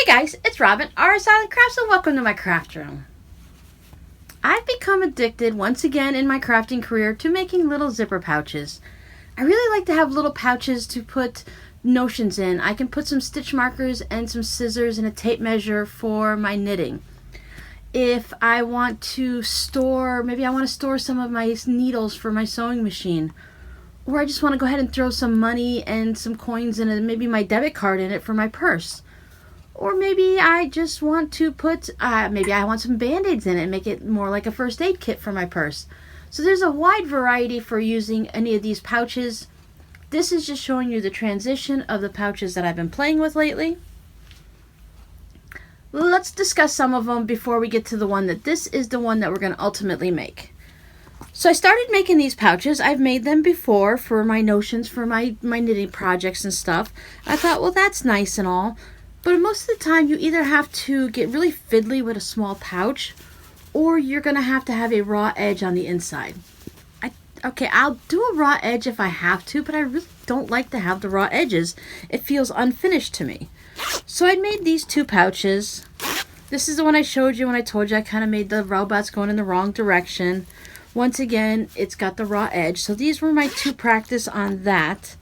Hey guys, it's Robin, RsIslandCrafts, and welcome to my craft room. I've become addicted once again in my crafting career to making little zipper pouches. I really like to have little pouches to put notions in. I can put some stitch markers and some scissors and a tape measure for my knitting. If I want to store, maybe I want to store some of my needles for my sewing machine. Or I just want to go ahead and throw some money and some coins in it, maybe my debit card in it for my purse. Or maybe I just want to put, maybe I want some Band-Aids in it and make it more like a first aid kit for my purse. So there's a wide variety for using any of these pouches. This is just showing you the transition of the pouches that I've been playing with lately. Let's discuss some of them before we get to the one that this is the one that we're going to ultimately make. So I started making these pouches. I've made them before for my notions for my knitting projects and stuff. I thought, well, that's nice and all. But most of the time, you either have to get really fiddly with a small pouch, or you're going to have a raw edge on the inside. Okay, I'll do a raw edge if I have to, but I really don't like to have the raw edges. It feels unfinished to me. So I made these two pouches. This is the one I showed you when I told you I kind of made the robots going in the wrong direction. Once again, it's got the raw edge. So these were my two practice on that.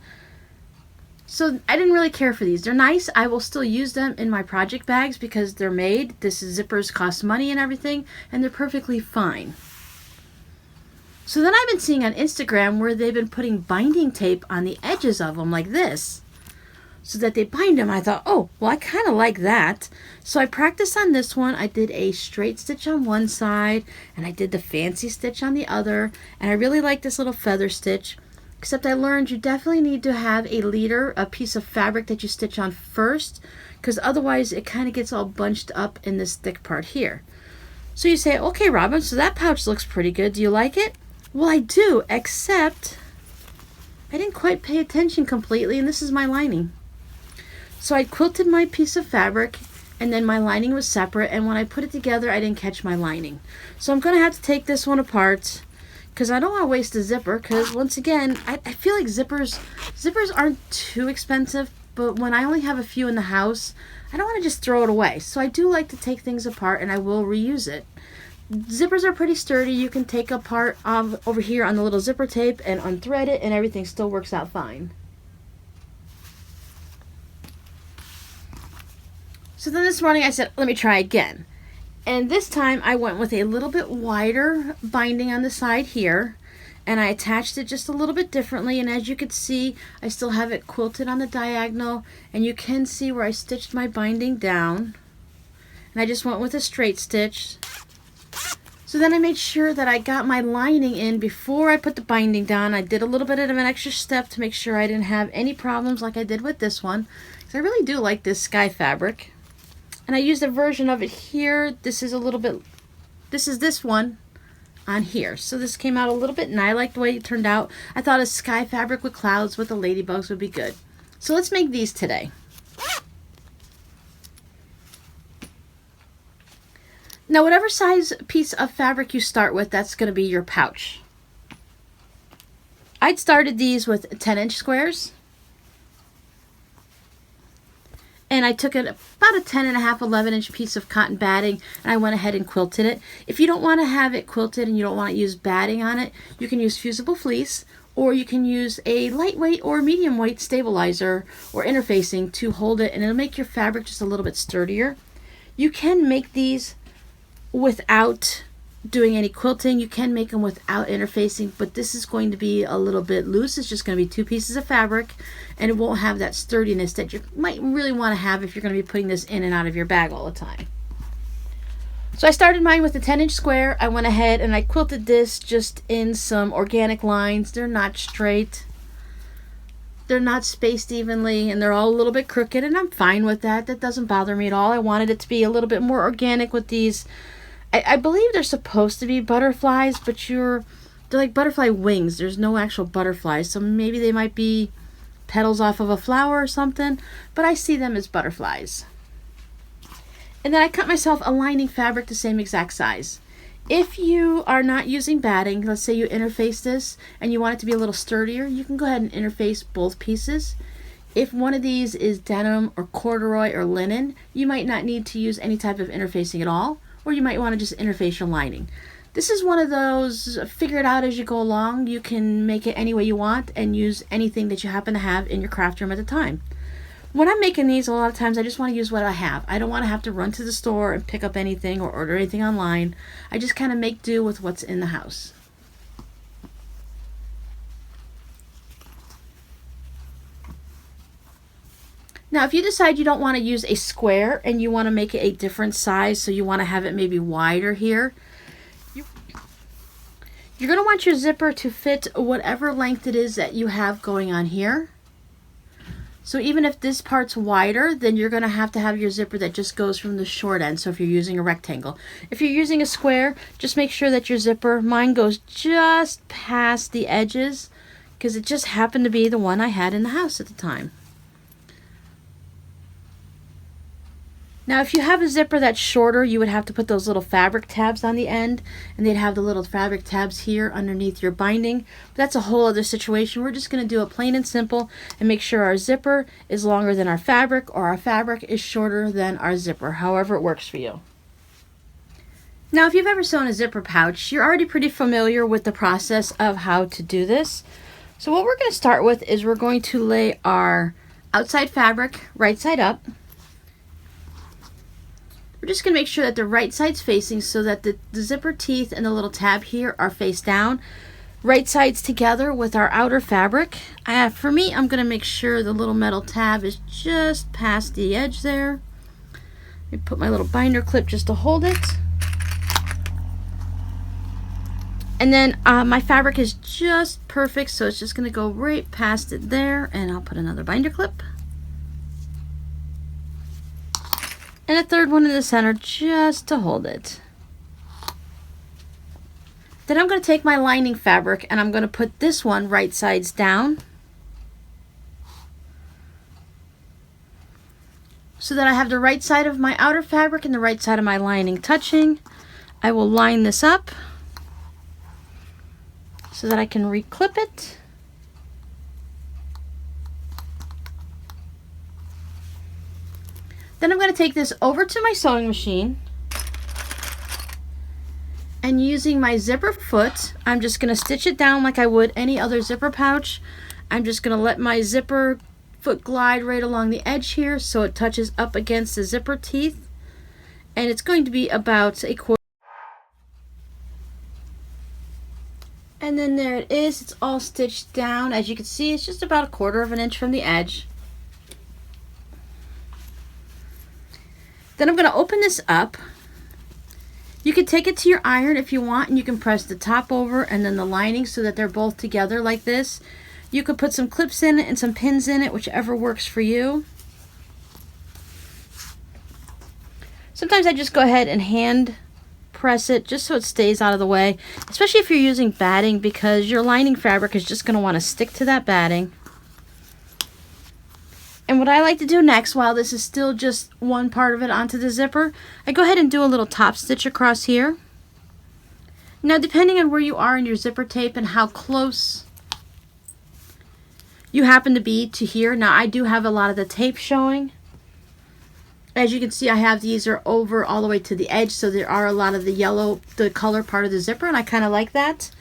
So I didn't really care for these. They're nice. I will still use them in my project bags because they're made. Zippers cost money and everything, and they're perfectly fine. So then I've been seeing on Instagram where they've been putting binding tape on the edges of them like this, so that they bind them. I thought, oh, well, I kind of like that. So I practiced on this one. I did a straight stitch on one side, and I did the fancy stitch on the other, and I really like this little feather stitch. Except I learned you definitely need to have a leader, a piece of fabric that you stitch on first, because otherwise it kind of gets all bunched up in this thick part here. So you say, okay, Robin, so that pouch looks pretty good. Do you like it? Well, I do, except I didn't quite pay attention completely, and this is my lining. So I quilted my piece of fabric, and then my lining was separate, and when I put it together, I didn't catch my lining. So I'm going to have to take this one apart, because I don't want to waste a zipper, because once again, I feel like zippers aren't too expensive, but when I only have a few in the house, I don't want to just throw it away. So I do like to take things apart, and I will reuse it. Zippers are pretty sturdy. You can take apart over here on the little zipper tape and unthread it, and everything still works out fine. So then this morning I said, let me try again. And this time I went with a little bit wider binding on the side here, and I attached it just a little bit differently, and as you can see, I still have it quilted on the diagonal, and you can see where I stitched my binding down, and I just went with a straight stitch. So then I made sure that I got my lining in before I put the binding down. I did a little bit of an extra step to make sure I didn't have any problems like I did with this one, because I really do like this sky fabric. And I used a version of it here. This is this one on here. So this came out a little bit, and I like the way it turned out. I thought a sky fabric with clouds with the ladybugs would be good. So let's make these today. Now, whatever size piece of fabric you start with, that's going to be your pouch. I'd started these with 10-inch squares. And I took about a 10.5, 11-inch piece of cotton batting, and I went ahead and quilted it. If you don't want to have it quilted and you don't want to use batting on it, you can use fusible fleece, or you can use a lightweight or medium weight stabilizer or interfacing to hold it, and it'll make your fabric just a little bit sturdier. You can make these without doing any quilting. You can make them without interfacing, but this is going to be a little bit loose. It's just going to be two pieces of fabric, and it won't have that sturdiness that you might really want to have if you're going to be putting this in and out of your bag all the time. So I started mine with a 10-inch square. I went ahead and I quilted this just in some organic lines. They're not straight. They're not spaced evenly, and they're all a little bit crooked, and I'm fine with that. That doesn't bother me at all. I wanted it to be a little bit more organic with these. I believe they're supposed to be butterflies, but they're like butterfly wings. There's no actual butterflies, so maybe they might be petals off of a flower or something, but I see them as butterflies. And then I cut myself a lining fabric the same exact size. If you are not using batting, let's say you interface this and you want it to be a little sturdier, you can go ahead and interface both pieces. if one of these is denim or corduroy or linen, you might not need to use any type of interfacing at all, or you might want to just interface your lining. This is one of those figure it out as you go along. You can make it any way you want and use anything that you happen to have in your craft room at the time. When I'm making these, a lot of times I just want to use what I have. I don't want to have to run to the store and pick up anything or order anything online. I just kind of make do with what's in the house. Now, if you decide you don't want to use a square and you want to make it a different size, so you want to have it maybe wider here, you're going to want your zipper to fit whatever length it is that you have going on here. So even if this part's wider, then you're going to have your zipper that just goes from the short end. So if you're using a rectangle. If you're using a square, just make sure that your zipper, mine goes just past the edges, because it just happened to be the one I had in the house at the time. Now, if you have a zipper that's shorter, you would have to put those little fabric tabs on the end, and they'd have the little fabric tabs here underneath your binding. But that's a whole other situation. We're just going to do it plain and simple and make sure our zipper is longer than our fabric, or our fabric is shorter than our zipper, however it works for you. Now, if you've ever sewn a zipper pouch, you're already pretty familiar with the process of how to do this. So what we're going to start with is we're going to lay our outside fabric right side up. We're just going to make sure that the right side's facing so that the zipper teeth and the little tab here are face down. Right sides together with our outer fabric. For me, I'm going to make sure the little metal tab is just past the edge there. Let me put my little binder clip just to hold it. And then my fabric is just perfect, so it's just going to go right past it there, and I'll put another binder clip. And a third one in the center just to hold it. Then I'm going to take my lining fabric and I'm going to put this one right sides down, so that I have the right side of my outer fabric and the right side of my lining touching. I will line this up so that I can reclip it. Then I'm going to take this over to my sewing machine, and using my zipper foot, I'm just going to stitch it down like I would any other zipper pouch. I'm just going to let my zipper foot glide right along the edge here so it touches up against the zipper teeth, and it's going to be about a quarter. And then there it is. It's all stitched down. As you can see, it's just about a quarter of an inch from the edge. Then I'm going to open this up. You can take it to your iron if you want, and you can press the top over and then the lining so that they're both together like this. You could put some clips in it and some pins in it, whichever works for you. Sometimes I just go ahead and hand press it just so it stays out of the way, especially if you're using batting, because your lining fabric is just going to want to stick to that batting. And what I like to do next, while this is still just one part of it onto the zipper, I go ahead and do a little top stitch across here. Now, depending on where you are in your zipper tape and how close you happen to be to here. Now, I do have a lot of the tape showing. As you can see, I have these are over all the way to the edge, so there are a lot of the yellow, the color part of the zipper, and I kind of like that.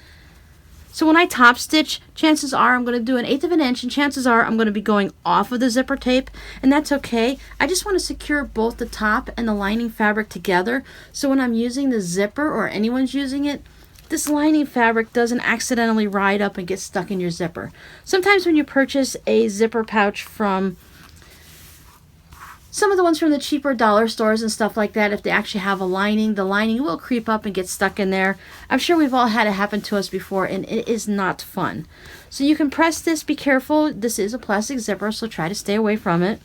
So when I top stitch, chances are I'm going to do 1/8 of an inch, and chances are I'm going to be going off of the zipper tape, and that's okay. I just want to secure both the top and the lining fabric together, so when I'm using the zipper, or anyone's using it, this lining fabric doesn't accidentally ride up and get stuck in your zipper. Sometimes when you purchase a zipper pouch from some of the ones from the cheaper dollar stores and stuff like that, if they actually have a lining, the lining will creep up and get stuck in there. I'm sure we've all had it happen to us before, and it is not fun. So you can press this, be careful. This is a plastic zipper, so try to stay away from it.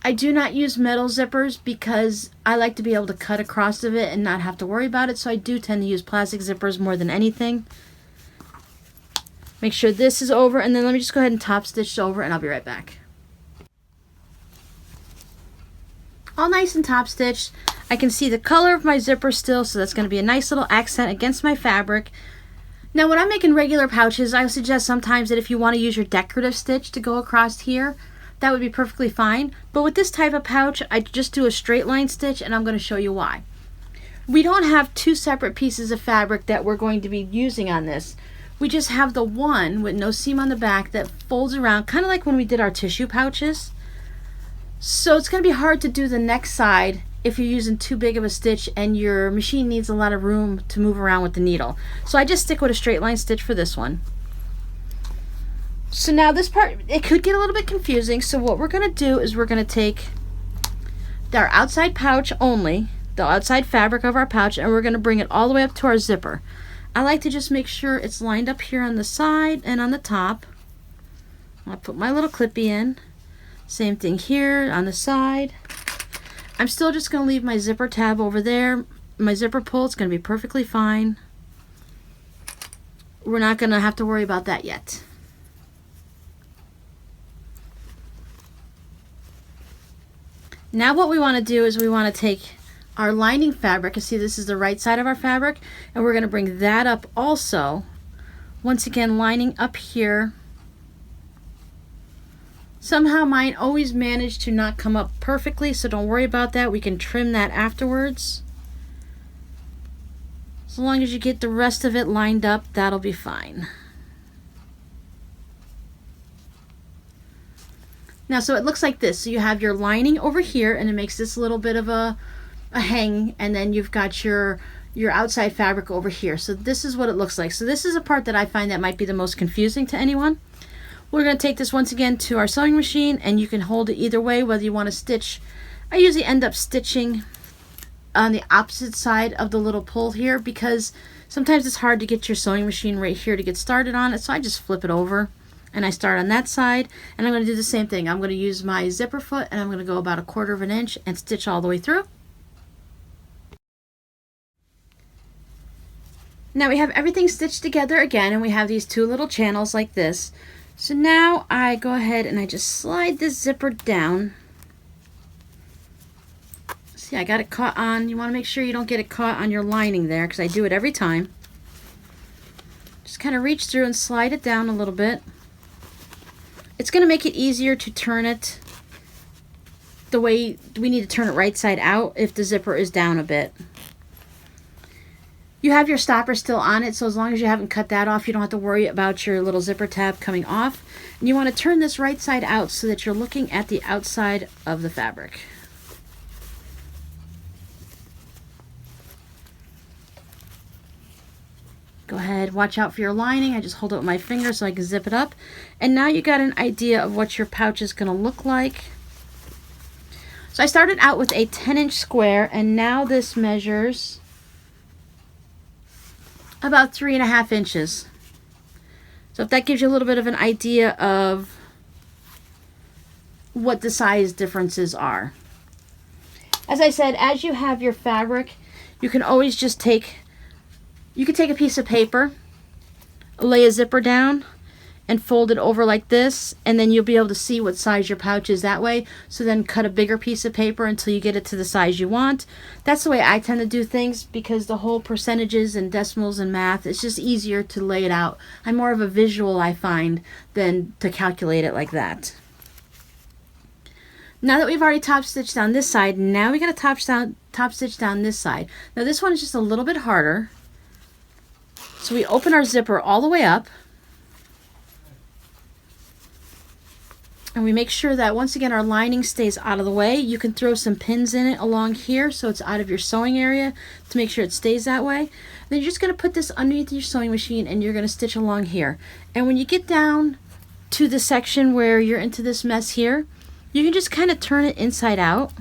I do not use metal zippers because I like to be able to cut across of it and not have to worry about it, so I do tend to use plastic zippers more than anything. Make sure this is over, and then let me just go ahead and top stitch over, and I'll be right back. All nice and top stitched. I can see the color of my zipper still, so that's going to be a nice little accent against my fabric. Now when I'm making regular pouches, I suggest sometimes that if you want to use your decorative stitch to go across here, that would be perfectly fine. But with this type of pouch, I just do a straight line stitch, and I'm going to show you why. We don't have two separate pieces of fabric that we're going to be using on this. We just have the one with no seam on the back that folds around, kind of like when we did our tissue pouches. So it's going to be hard to do the next side if you're using too big of a stitch and your machine needs a lot of room to move around with the needle. So I just stick with a straight line stitch for this one. So now this part, it could get a little bit confusing. So what we're going to do is we're going to take our outside pouch only, the outside fabric of our pouch, and we're going to bring it all the way up to our zipper. I like to just make sure it's lined up here on the side and on the top. I'll put my little clippy in. Same thing here on the side. I'm still just going to leave my zipper tab over there. My zipper pull, it's going to be perfectly fine. We're not going to have to worry about that yet. Now what we want to do is we want to take our lining fabric, and see this is the right side of our fabric, and we're going to bring that up also. Once again, lining up here. Somehow mine always manage to not come up perfectly, so don't worry about that. We can trim that afterwards. As long as you get the rest of it lined up, that'll be fine. Now, so it looks like this. So you have your lining over here, and it makes this little bit of a hang, and then you've got your outside fabric over here. So this is what it looks like. So this is a part that I find that might be the most confusing to anyone. We're going to take this once again to our sewing machine, and you can hold it either way, whether you want to stitch. I usually end up stitching on the opposite side of the little pull here, because sometimes it's hard to get your sewing machine right here to get started on it. So I just flip it over and I start on that side, and I'm going to do the same thing. I'm going to use my zipper foot, and I'm going to go about 1/4 of an inch and stitch all the way through. Now we have everything stitched together again, and we have these two little channels like this. So now I go ahead and I just slide this zipper down. See, I got it caught on. You want to make sure you don't get it caught on your lining there, because I do it every time. Just kind of reach through and slide it down a little bit. It's going to make it easier to turn it the way we need to turn it right side out if the zipper is down a bit. You have your stopper still on it, so as long as you haven't cut that off, you don't have to worry about your little zipper tab coming off. And you want to turn this right side out so that you're looking at the outside of the fabric. Go ahead, watch out for your lining. I just hold it with my finger so I can zip it up. And now you got an idea of what your pouch is going to look like. So I started out with a 10-inch square, and now this measures about 3.5 inches. So if that gives you a little bit of an idea of what the size differences are. As I said, as you have your fabric, you can always just take a piece of paper, lay a zipper down, and fold it over like this, and then you'll be able to see what size your pouch is that way. So then cut a bigger piece of paper until you get it to the size you want. That's the way I tend to do things, because the whole percentages and decimals and math, it's just easier to lay it out. I'm more of a visual, I find, than to calculate it like that. Now that we've already top stitched down this side, now we got to top stitch down this side. Now this one is just a little bit harder. So we open our zipper all the way up, and we make sure that once again our lining stays out of the way. You can throw some pins in it along here so it's out of your sewing area to make sure it stays that way. Then you're just going to put this underneath your sewing machine, and you're going to stitch along here. And when you get down to the section where you're into this mess here, you can just kind of turn it inside out,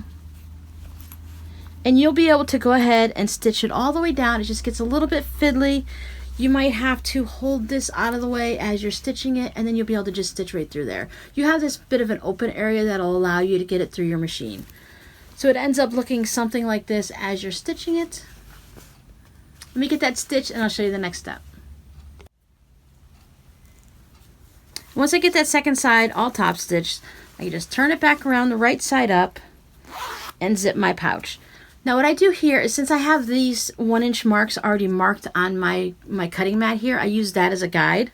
and you'll be able to go ahead and stitch it all the way down. It just gets a little bit fiddly. You might have to hold this out of the way as you're stitching it, and then you'll be able to just stitch right through there. You have this bit of an open area that'll allow you to get it through your machine. So it ends up looking something like this as you're stitching it. Let me get that stitch, and I'll show you the next step. Once I get that second side all top stitched, I can just turn it back around the right side up and zip my pouch. Now what I do here is, since I have these 1-inch marks already marked on my cutting mat here, I use that as a guide.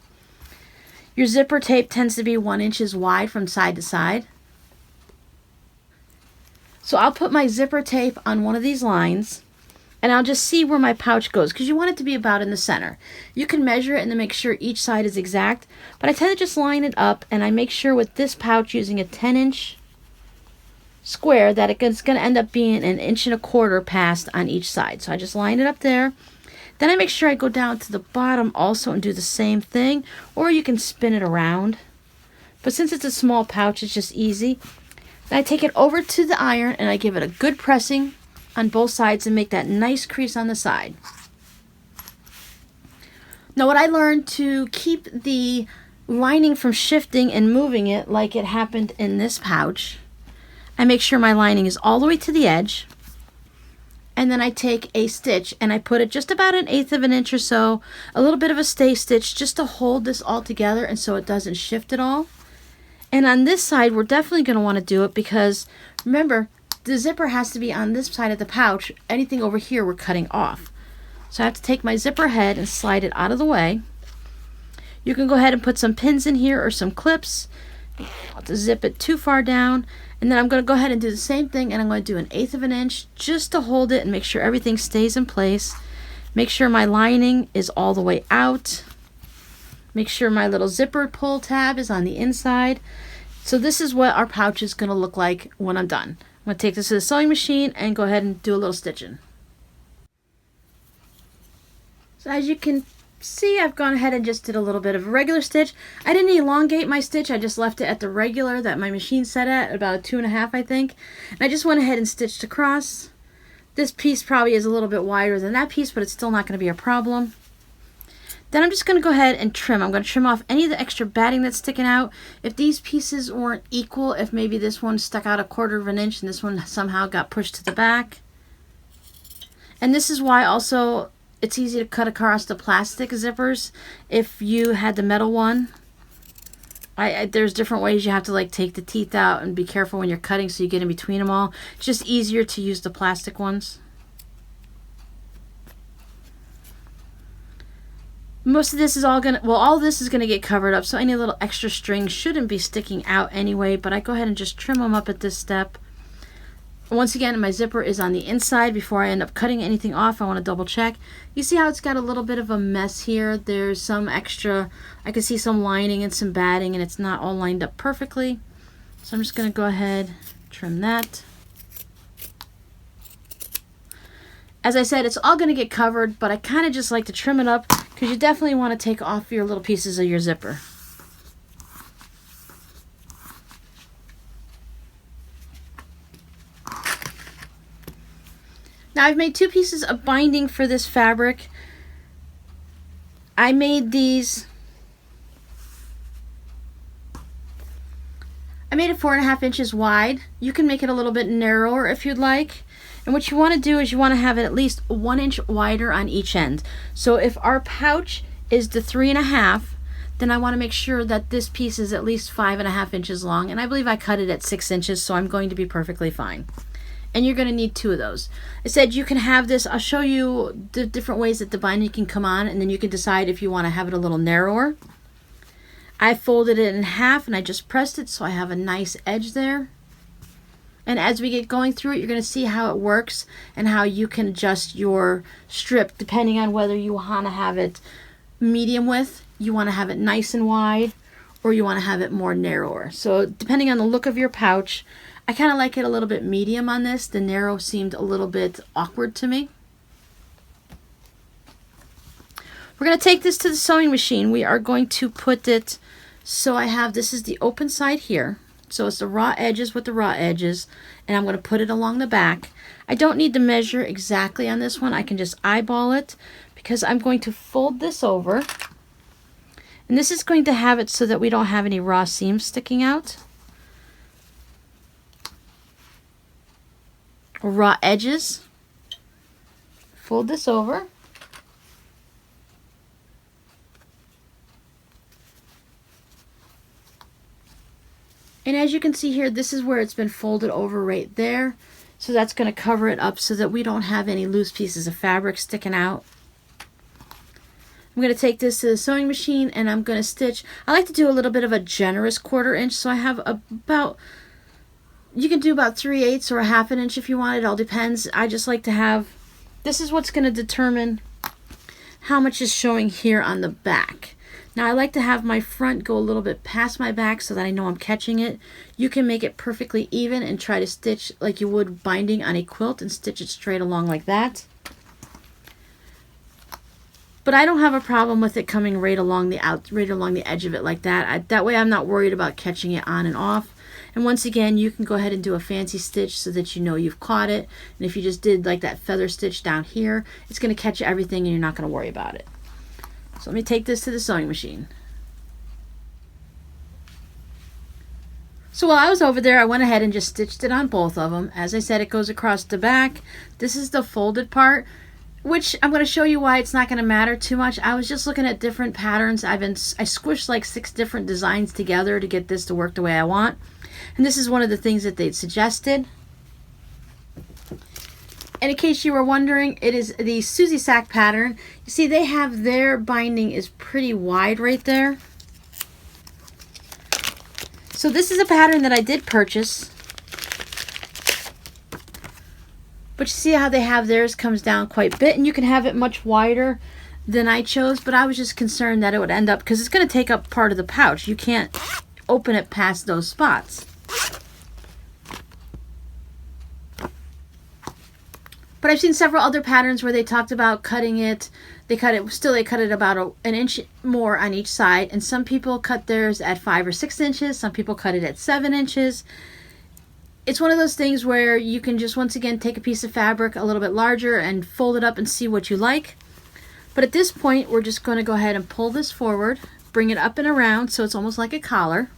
Your zipper tape tends to be 1 inch wide from side to side. So I'll put my zipper tape on one of these lines, and I'll just see where my pouch goes, because you want it to be about in the center. You can measure it and then make sure each side is exact, but I tend to just line it up, and I make sure with this pouch using a 10-inch square that it's going to end up being 1.25 inches past on each side. So I just line it up there. Then I make sure I go down to the bottom also and do the same thing, or you can spin it around. But since it's a small pouch, it's just easy. Then I take it over to the iron and I give it a good pressing on both sides and make that nice crease on the side. Now what I learned to keep the lining from shifting and moving it like it happened in this pouch, I make sure my lining is all the way to the edge, and then I take a stitch and I put it just about 1/8 of an inch or so, a little bit of a stay stitch just to hold this all together and so it doesn't shift at all. And on this side, we're definitely going to want to do it because, remember, the zipper has to be on this side of the pouch. Anything over here we're cutting off. So I have to take my zipper head and slide it out of the way. You can go ahead and put some pins in here or some clips. I'll have to zip it too far down. And then I'm going to go ahead and do the same thing, and I'm going to do 1/8 of an inch just to hold it and make sure everything stays in place. Make sure my lining is all the way out. Make sure my little zipper pull tab is on the inside. So this is what our pouch is going to look like when I'm done. I'm going to take this to the sewing machine and go ahead and do a little stitching. So as you can see, I've gone ahead and just did a little bit of a regular stitch. I didn't elongate my stitch. I just left it at the regular that my machine set at, about 2.5, I think. And I just went ahead and stitched across. This piece probably is a little bit wider than that piece, but it's still not going to be a problem. Then I'm just going to go ahead and trim. I'm going to trim off any of the extra batting that's sticking out. If these pieces weren't equal, if maybe this one stuck out 1/4 of an inch and this one somehow got pushed to the back. And this is why also it's easy to cut across the plastic zippers if you had the metal one. There's different ways you have to like take the teeth out and be careful when you're cutting so you get in between them all. It's just easier to use the plastic ones. Most of this is all gonna, well, all this is gonna get covered up, so any little extra string shouldn't be sticking out anyway, but I go ahead and just trim them up at this step. Once again, my zipper is on the inside. Before I end up cutting anything off, I want to double check. You see how it's got a little bit of a mess here? There's some extra, I can see some lining and some batting, and it's not all lined up perfectly. So I'm just going to go ahead, trim that. As I said, it's all going to get covered, but I kind of just like to trim it up because you definitely want to take off your little pieces of your zipper. Now I've made 2 pieces of binding for this fabric. I made these, I made it 4.5 inches wide. You can make it a little bit narrower if you'd like. And what you want to do is you want to have it at least 1 inch wider on each end. So if our pouch is the 3.5, then I want to make sure that this piece is at least 5.5 inches long. And I believe I cut it at 6 inches, so I'm going to be perfectly fine. And you're going to need 2 of those. I said you can have this, I'll show you the different ways that the binding can come on, and then you can decide if you want to have it a little narrower. I folded it in half and I just pressed it so I have a nice edge there. And as we get going through it, you're going to see how it works and how you can adjust your strip depending on whether you want to have it medium width, you want to have it nice and wide, or you want to have it more narrower. So depending on the look of your pouch, I kind of like it a little bit medium on this. The narrow seemed a little bit awkward to me. We're going to take this to the sewing machine. We are going to put it, so I have, this is the open side here. So it's the raw edges with the raw edges, and I'm going to put it along the back. I don't need to measure exactly on this one. I can just eyeball it because I'm going to fold this over. And this is going to have it so that we don't have any raw seams sticking out. Or raw edges. Fold this over. And as you can see here, this is where it's been folded over right there. So that's going to cover it up so that we don't have any loose pieces of fabric sticking out. I'm going to take this to the sewing machine and I'm going to stitch. I like to do a little bit of a generous 1/4 inch, so I have about, you can do about 3/8 or a 1/2 inch if you want. It all depends. I just like to have, this is what's going to determine how much is showing here on the back. Now I like to have my front go a little bit past my back so that I know I'm catching it. You can make it perfectly even and try to stitch like you would binding on a quilt and stitch it straight along like that. But I don't have a problem with it coming right along the edge of it like that. That way I'm not worried about catching it on and off. And once again, you can go ahead and do a fancy stitch so that you know you've caught it. And if you just did like that feather stitch down here, it's going to catch everything and you're not going to worry about it. So let me take this to the sewing machine. So while I was over there, I went ahead and just stitched it on both of them. As I said, it goes across the back. This is the folded part, which I'm going to show you why it's not going to matter too much. I was just looking at different patterns. I squished like 6 different designs together to get this to work the way I want. And this is one of the things that they'd suggested. And in case you were wondering, it is the Susie Sack pattern. You see, they have their binding is pretty wide right there. So this is a pattern that I did purchase. But you see how they have theirs comes down quite a bit, and you can have it much wider than I chose, but I was just concerned that it would end up, because it's going to take up part of the pouch. You can't open it past those spots. But I've seen several other patterns where they talked about cutting it. They cut it about an inch more on each side, and some people cut theirs at 5 or 6 inches. Some people cut it at 7 inches. It's one of those things where you can just once again take a piece of fabric a little bit larger and fold it up and see what you like. But at this point, we're just going to go ahead and pull this forward, bring it up and around so it's almost like a collar.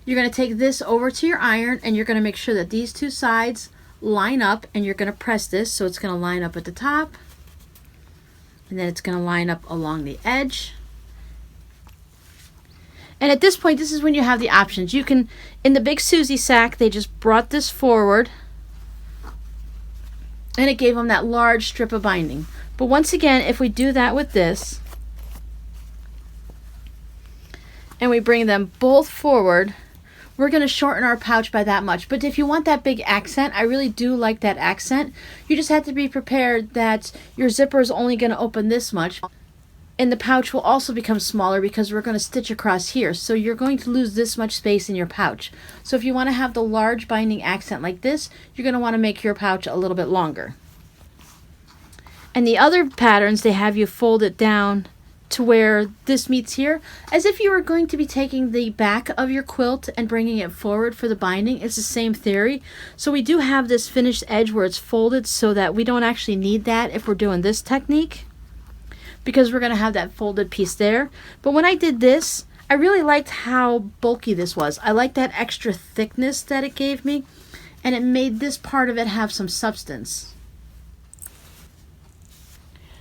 You're going to take this over to your iron and you're going to make sure that these 2 sides line up, and you're going to press this so it's going to line up at the top, and then it's going to line up along the edge. And at this point, this is when you have the options. You can, in the big Susie Sack, they just brought this forward and it gave them that large strip of binding. But once again, if we do that with this and we bring them both forward, we're going to shorten our pouch by that much. But if you want that big accent, I really do like that accent. You just have to be prepared that your zipper is only going to open this much. And the pouch will also become smaller because we're going to stitch across here. So you're going to lose this much space in your pouch. So if you want to have the large binding accent like this, you're going to want to make your pouch a little bit longer. And the other patterns, they have you fold it down to where this meets here, as if you were going to be taking the back of your quilt and bringing it forward for the binding. It's the same theory. So we do have this finished edge where it's folded so that we don't actually need that if we're doing this technique, because we're going to have that folded piece there. But when I did this, I really liked how bulky this was. I liked that extra thickness that it gave me, and it made this part of it have some substance.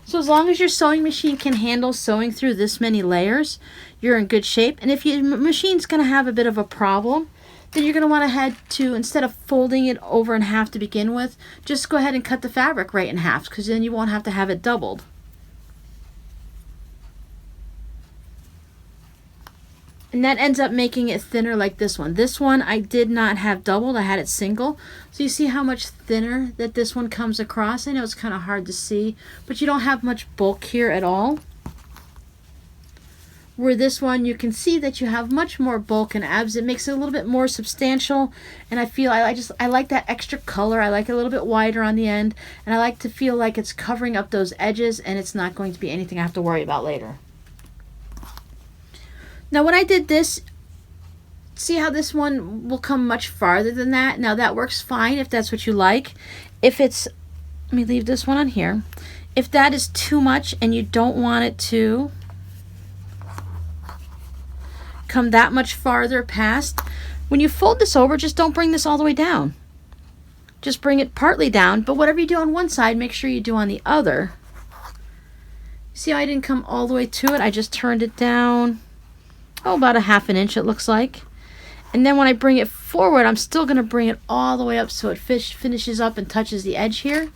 So as long as your sewing machine can handle sewing through this many layers, you're in good shape. And if your machine's going to have a bit of a problem, then you're going to want to head to, instead of folding it over in half to begin with, just go ahead and cut the fabric right in half, because then you won't have to have it doubled. And that ends up making it thinner like this one. This one I did not have doubled, I had it single. So you see how much thinner that this one comes across? I know it's kind of hard to see, but you don't have much bulk here at all. Where this one, you can see that you have much more bulk and abs. It makes it a little bit more substantial, and I feel I like that extra color. I like it a little bit wider on the end, and I like to feel like it's covering up those edges and it's not going to be anything I have to worry about later. Now when I did this, see how this one will come much farther than that? Now that works fine if that's what you like. If it's, let me leave this one on here. If that is too much and you don't want it to come that much farther past, when you fold this over, just don't bring this all the way down. Just bring it partly down, but whatever you do on one side, make sure you do on the other. See how I didn't come all the way to it? I just turned it down. Oh, about a 1/2 inch it looks like. And then when I bring it forward, I'm still going to bring it all the way up so it finishes up and touches the edge here.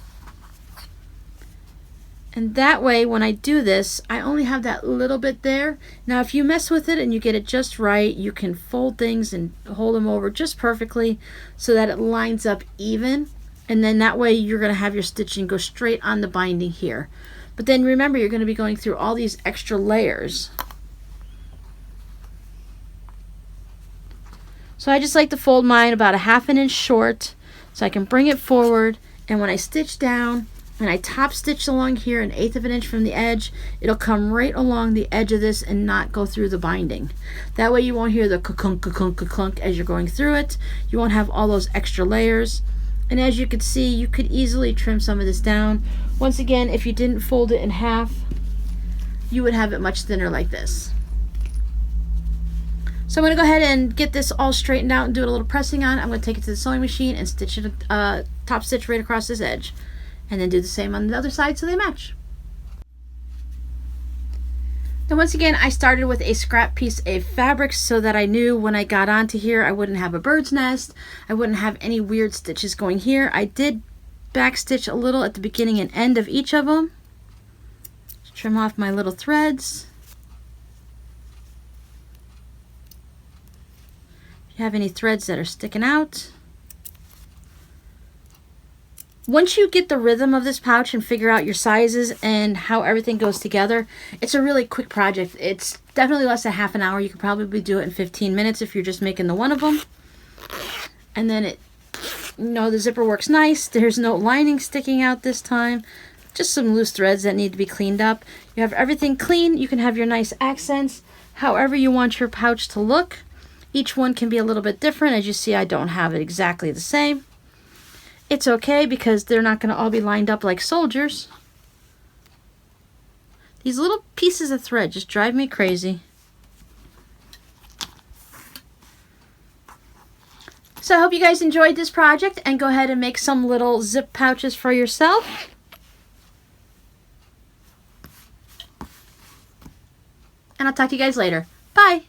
And that way, when I do this, I only have that little bit there. Now, if you mess with it and you get it just right, you can fold things and hold them over just perfectly so that it lines up even. And then that way, you're going to have your stitching go straight on the binding here. But then remember, you're going to be going through all these extra layers. So I just like to fold mine about 1/2 inch short so I can bring it forward, and when I stitch down and I top stitch along here 1/8 of an inch from the edge, it'll come right along the edge of this and not go through the binding. That way you won't hear the ka-clunk, ka-clunk, ka-clunk as you're going through it. You won't have all those extra layers. And as you can see, you could easily trim some of this down. Once again, if you didn't fold it in half, you would have it much thinner like this. So I'm going to go ahead and get this all straightened out and do a little pressing on. I'm going to take it to the sewing machine and stitch it, top stitch right across this edge. And then do the same on the other side so they match. Now once again, I started with a scrap piece of fabric so that I knew when I got onto here I wouldn't have a bird's nest. I wouldn't have any weird stitches going here. I did back stitch a little at the beginning and end of each of them. Just trim off my little threads. If you have any threads that are sticking out. Once you get the rhythm of this pouch and figure out your sizes and how everything goes together, it's a really quick project. It's definitely less than half an hour. You could probably do it in 15 minutes if you're just making the one of them. And then the zipper works nice. There's no lining sticking out this time. Just some loose threads that need to be cleaned up. You have everything clean. You can have your nice accents however you want your pouch to look. Each one can be a little bit different. As you see, I don't have it exactly the same. It's okay because they're not going to all be lined up like soldiers. These little pieces of thread just drive me crazy. So I hope you guys enjoyed this project and go ahead and make some little zip pouches for yourself. And I'll talk to you guys later. Bye!